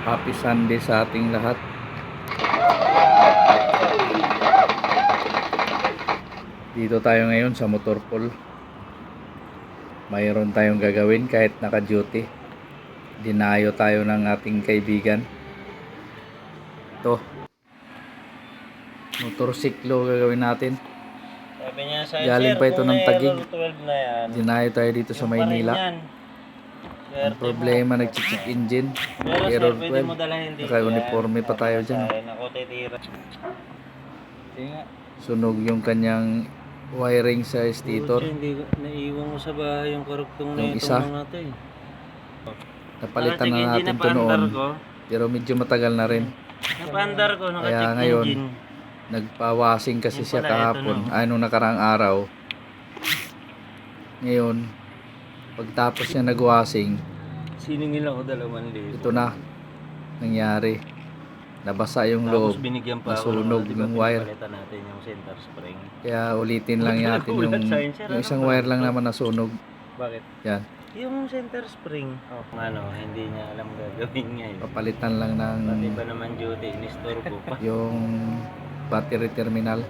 Happy Sunday sa ating lahat. Dito tayo ngayon sa Motorpool. Mayroon tayong gagawin kahit naka-duty. Dinayo tayo ng ating kaibigan. Ito. Motorsiklo gagawin natin. Sabi niya sa Galing pa ito ng Taguig. 12 na yan. Dinayo tayo dito sa Maynila. Ang problema, nag-check engine. Pero Error sir, pwede 12. mo dalhin dito. Naka-uniforme pa tayo dyan. Ako titira. Sunog yung kanyang wiring sa stator. Hindi naiwan mo sa bahay yung karugtong na Yung ito isa. natin. Napalitan na natin ito noon. Pero medyo matagal na rin. Napandar ko, Kaya naka-check ngayon, engine. nagpawasing kasi Yung siya pala, kahapon. ito, no? Ay, nung nakaraang araw. Ngayon, pagtapos niya nagwasing, Siningil ako 2,000. ito na nangyari. Nabasa yung Tapos loob. binigyan pa ako Nasunog ng, yung wire. pinapalitan natin yung center spring. Kaya ulitin lang natin yung isang wire lang naman nasunog. Bakit? Yan. Yung center spring. Hindi niya alam gagawin ngayon. Papalitan lang ng Pati ba naman duty, inistorbo pa. yung battery terminal.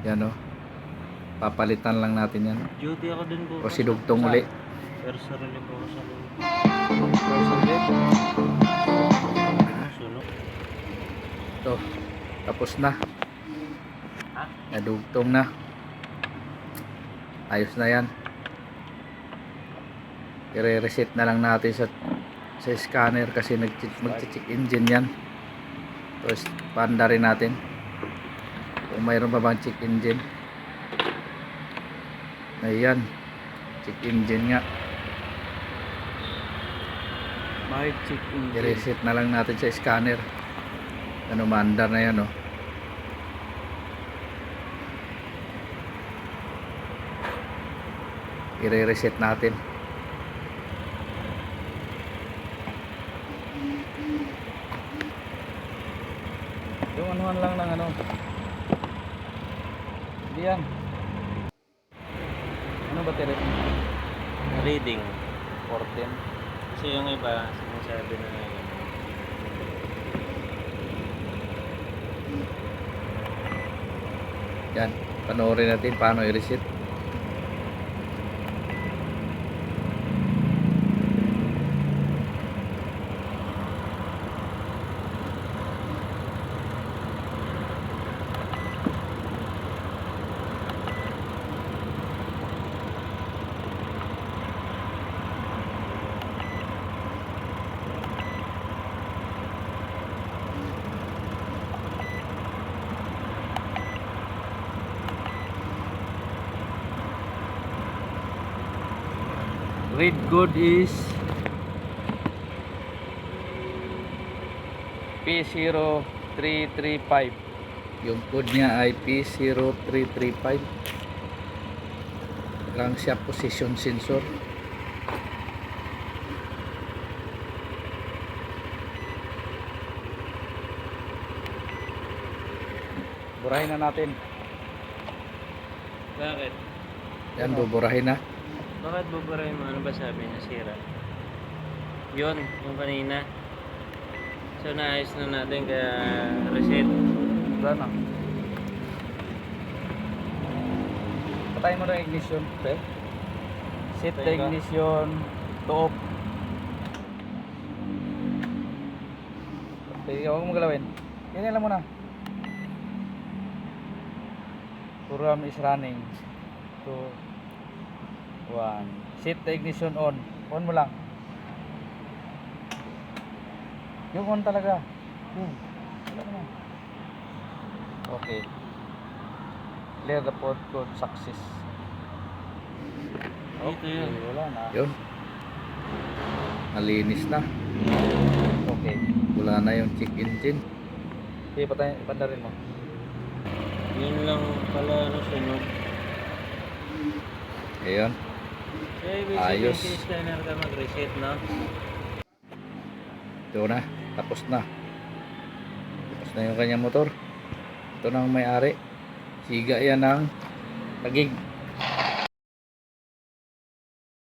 Yan o. Papalitan lang natin yan. Duty ako dun po. O si Dugtong uli. Pero sarili po ako sa loob. Sunog. Ito. Tapos na. Ha? Nadugtong na. Ayos na yan. I-reset na lang natin sa scanner kasi mag-check engine yan. Tapos panda rin natin kung mayroon pa bang check engine. Ayan, check engine nga. May check engine. I-reset na lang natin sa scanner. Ano, mandar na yan, oh. I-reset natin. Yung anuhan lang ng ano. Hindi yan. Ano ba tira? Reading. 14. Kasi yung iba, sinasabi na Yan, panoorin natin paano i-reset. Read code is P0335. Yung code niya ay P0335. Crankshaft position sensor. Burahin na natin. Bakit? Yan, buburahin na. Bakit buburahin mo? Ano ba sabi niya? Sira. Yun, yung kanina. So naayos na natin kaya reset. Wala na. Patay mo na ignition, pre. Set the Patay ka? ignition to off. Okay, huwag mo galawin. Yan lang muna. Program is running. 2, 1. Set the ignition on. On mo lang. Yung on talaga. Wala naman. Okay. Clear the port code success. Ito yun. Wala na. Yun. Malinis na. Okay. Wala na yung check engine. Okay, ipanda rin mo. Yun lang pala sunog. Ayan. So ibig Ayos. sabihin si scanner ka mag-reset na. Ito na. Tapos na. Tapos na yung kanyang motor. Ito na ang may-ari. Siga yan ng Taguig.